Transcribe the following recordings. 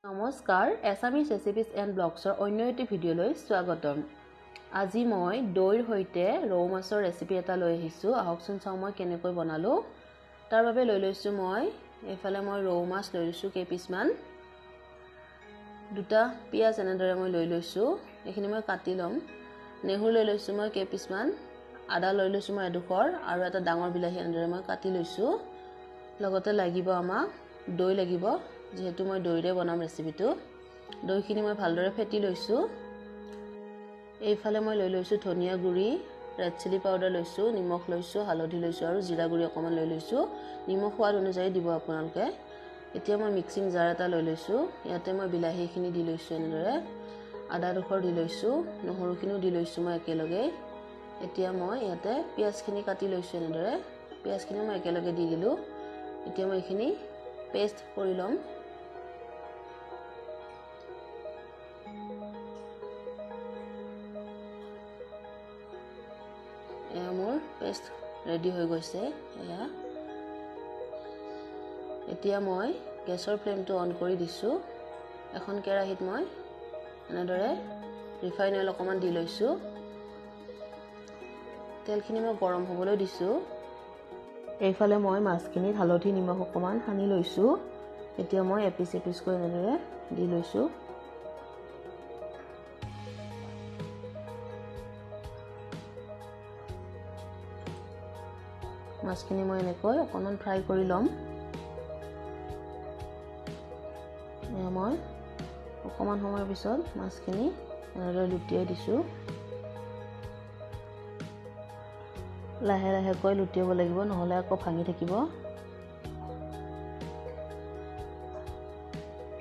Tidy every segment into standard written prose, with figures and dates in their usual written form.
নমস্কাৰ Assamese ৰেচিপিজ and ব্লগছৰ অন্য এটি ভিডিঅ'লৈ স্বাগতম। আজি মই দৈৰ সৈতে ৰৌ মাছৰ ৰেচিপি এটা লৈ আহিছোঁ। আহকচোন চাওঁ মই কেনেকৈ বনালোঁ। তাৰ বাবে লৈ লৈছোঁ মই এইফালে ৰৌ মাছ লৈ লৈছোঁ কেইপিচমান, দুটা পিঁয়াজ এনেদৰে মই লৈ লৈছোঁ, এইখিনি মই কাটি ল'ম। নেহুৰ লৈ লৈছোঁ মই কেইপিচমান, আদা লৈ লৈছোঁ মই এডোখৰ আৰু এটা ডাঙৰ বিলাহী এনেদৰে মই কাটি লৈছোঁ। লগতে লাগিব আমাক দৈ লাগিব, যেহেতু মই দৈৰে বনাম ৰেচিপিটো। দৈখিনি মই ভালদৰে ফেটি লৈছোঁ। এইফালে মই লৈ লৈছোঁ ধনিয়া গুড়ি, ৰেড চিলি পাউডাৰ লৈছোঁ, নিমখ লৈছোঁ, হালধি লৈছোঁ আৰু জিৰা গুড়ি অকণমান লৈ লৈছোঁ। নিমখ সোৱাদ অনুযায়ী দিব আপোনালোকে। এতিয়া মই মিক্সিং জাৰ এটা লৈ লৈছোঁ, ইয়াতে মই বিলাহীখিনি দি লৈছোঁ এনেদৰে, আদা ডোখৰ দি লৈছোঁ, নহৰুখিনিও দি লৈছোঁ মই একেলগে। এতিয়া মই ইয়াতে পিঁয়াজখিনি কাটি লৈছোঁ এনেদৰে, পিঁয়াজখিনি মই একেলগে দি দিলোঁ। এতিয়া মই এইখিনি পেষ্ট কৰি ল'ম। এয়া মোৰ পেষ্ট ৰেডি হৈ গৈছে। এতিয়া মই গেছৰ ফ্লেমটো অন কৰি দিছোঁ। এখন কেৰাহীত মই এনেদৰে ৰিফাইন অইল অকণমান দি লৈছোঁ। তেলখিনি মই গৰম হ'বলৈ দিছোঁ। এইফালে মই মাছখিনিত হালধি নিমখ অকণমান সানি লৈছোঁ। এতিয়া মই এপিচ এপিচকৈ এনেদৰে দি লৈছোঁ। মাছখিনি মই এনেকৈ অকণমান ফ্ৰাই কৰি ল'ম। মই অকণমান সময়ৰ পিছত মাছখিনি এনেদৰে লুটিয়াই দিছোঁ। লাহে লাহেকৈ লুটিয়াব লাগিব, নহ'লে আকৌ ভাঙি থাকিব।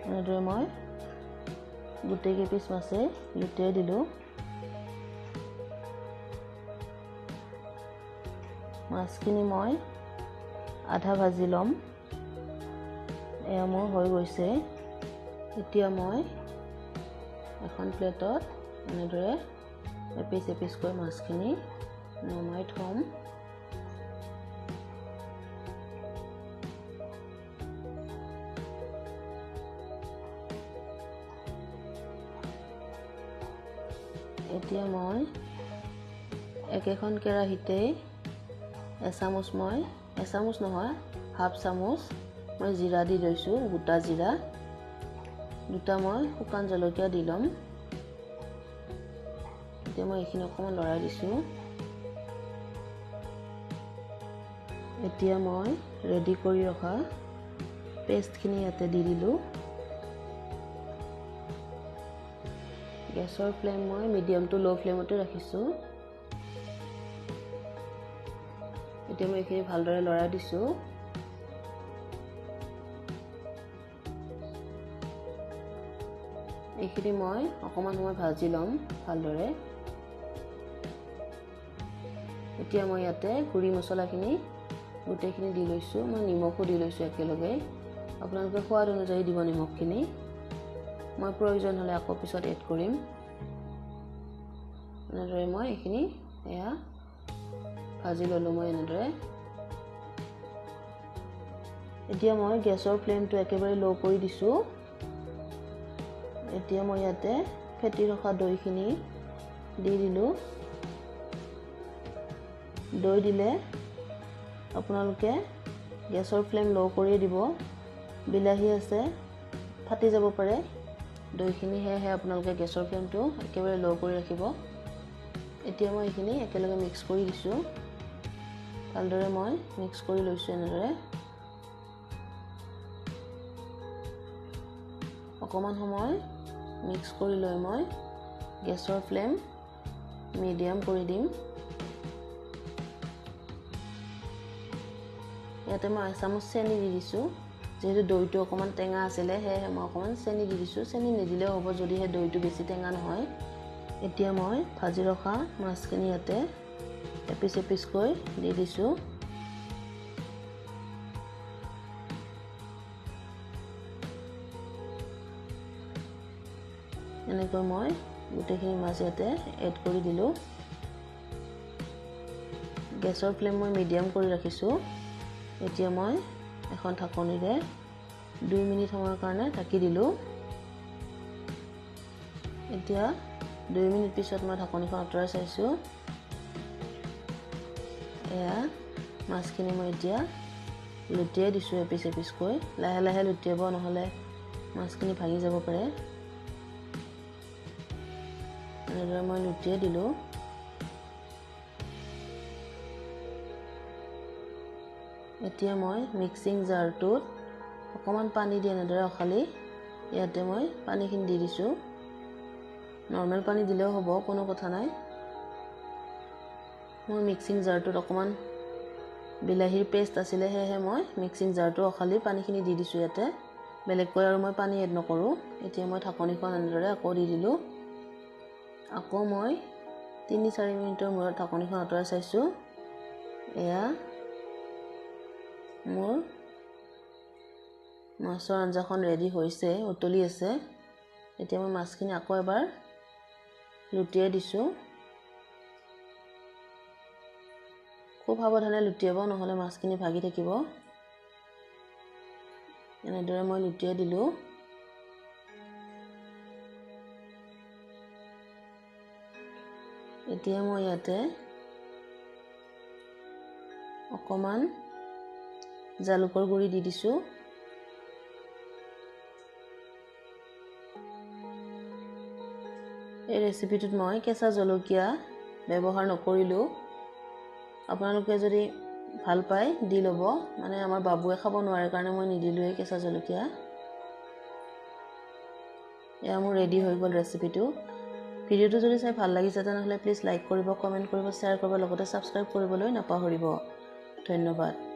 এনেদৰে মই গোটেই কেইপিচ মাছেই লুটিয়াই দিলোঁ। মাছখিনি মই আধা ভাজি ল'ম। এয়া মোৰ হৈ গৈছে। এতিয়া মই এখন প্লেটত এনেদৰে এপিচ এপিচকৈ মাছখিনি নমাই থ'ম। এতিয়া মই একেখন কেৰাহীতেই এচামুচ নহয়, হাফ চামুচ মই জিৰা দি লৈছোঁ, গোটা জিৰা। দুটা মই শুকান জলকীয়া দি ল'ম। এতিয়া মই এইখিনি অকণমান লৰাই দিছোঁ। এতিয়া মই ৰেডি কৰি ৰখা পেষ্টখিনি ইয়াতে দি দিলোঁ। গেছৰ ফ্লেম মই মিডিয়াম টু ল' ফ্লেমতে ৰাখিছোঁ। এতিয়া মই এইখিনি ভালদৰে লৰাই দিছোঁ। এইখিনি মই অকণমান সময় ভাজি ল'ম ভালদৰে। এতিয়া মই ইয়াতে গুড়ি মছলাখিনি গোটেইখিনি দি লৈছোঁ। মই নিমখো দি লৈছোঁ একেলগে। আপোনালোকে সোৱাদ অনুযায়ী দিব নিমখখিনি। মই প্ৰয়োজন হ'লে আকৌ পিছত এড কৰিম। এনেদৰে মই এইখিনি ভাজি ল'লোঁ মই এনেদৰে। এতিয়া মই গেছৰ ফ্লেমটো একেবাৰে ল' কৰি দিছোঁ। এতিয়া মই ইয়াতে ফেটি ৰখা দৈখিনি দি দিলোঁ। দৈ দিলে আপোনালোকে গেছৰ ফ্লেম ল' কৰিয়ে দিব। বিলাহী আছে, ফাটি যাব পাৰে দৈখিনি, সেয়েহে আপোনালোকে গেছৰ ফ্লেমটো একেবাৰে ল' কৰি ৰাখিব। এতিয়া মই এইখিনি একেলগে মিক্স কৰি দিছোঁ। ভালদৰে মই মিক্স কৰি লৈছোঁ এনেদৰে। অকণমান সময় মিক্স কৰি লৈ মই গেছৰ ফ্লেম মিডিয়াম কৰি দিম। ইয়াতে মই এচামুচ চেনি দি দিছোঁ। যিহেতু দৈটো অকণমান টেঙা আছিলে, সেয়েহে মই অকণমান চেনি দি দিছোঁ। চেনি নিদিলেও হ'ব যদিহে দৈটো বেছি টেঙা নহয়। এতিয়া মই ভাজি ৰখা মাছখিনি ইয়াতে এপিচ এপিচকৈ দি দিছোঁ। এনেকৈ মই গোটেইখিনি মাছ ইয়াতে এড কৰি দিলোঁ। গেছৰ ফ্লেম মই মিডিয়াম কৰি ৰাখিছোঁ। এতিয়া মই এখন ঢাকনিৰে 2 মিনিট সময়ৰ কাৰণে ঢাকি দিলোঁ। এতিয়া 2 মিনিট পিছত মই ঢাকনিখন আঁতৰাই চাইছোঁ। এয়া মাছখিনি মই এতিয়া লুটিয়াই দিছোঁ এপিচ এপিচকৈ। লাহে লাহে লুটিয়াব, নহ'লে মাছখিনি ভাঙি যাব পাৰে। এনেদৰে মই লুটিয়াই দিলোঁ। এতিয়া মই মিক্সিং জাৰটোত অকণমান পানী দি এনেদৰে অখালি ইয়াতে মই পানীখিনি দি দিছোঁ। নৰ্মেল পানী দিলেও হ'ব, কোনো কথা নাই। মই মিক্সিং জাৰটোত অকণমান বিলাহীৰ পেষ্ট আছিলে, সেয়েহে মই মিক্সিং জাৰটো অখালি পানীখিনি দি দিছোঁ ইয়াতে। বেলেগকৈ আৰু মই পানী এড নকৰোঁ। এতিয়া মই ঢাকনিখন এনেদৰে আকৌ দি দিলোঁ। আকৌ মই 3-4 মিনিটৰ মূৰত ঢাকনিখন আঁতৰাই চাইছোঁ। এয়া মোৰ মাছৰ আঞ্জাখন ৰেডি হৈছে, উতলি আছে। এতিয়া মই মাছখিনি আকৌ এবাৰ লুটিয়াই দিছোঁ। খুব সাৱধানে লুটিয়াব, নহ'লে মাছখিনি ভাগি থাকিব। এনেদৰে মই লুটিয়াই দিলোঁ। এতিয়া মই ইয়াতে অকণমান জালুকৰ গুড়ি দি দিছোঁ। এই ৰেচিপিটোত মই কেঁচা জলকীয়া ব্যৱহাৰ নকৰিলোঁ। আপোনালোকে যদি ভাল পায় দি ল'ব, মানে আমাৰ বাবুৱে খাব নোৱাৰে কাৰণে মই নিদিলোঁৱেই কেঁচা জলকীয়া। এয়া মোৰ ৰেডি হৈ গ'ল ৰেচিপিটো। ভিডিঅ'টো যদি চাই ভাল লাগিছে তেনেহ'লে প্লিজ লাইক কৰিব, কমেণ্ট কৰিব, শ্বেয়াৰ কৰিব, লগতে ছাবস্ক্ৰাইব কৰিবলৈ নাপাহৰিব। ধন্যবাদ।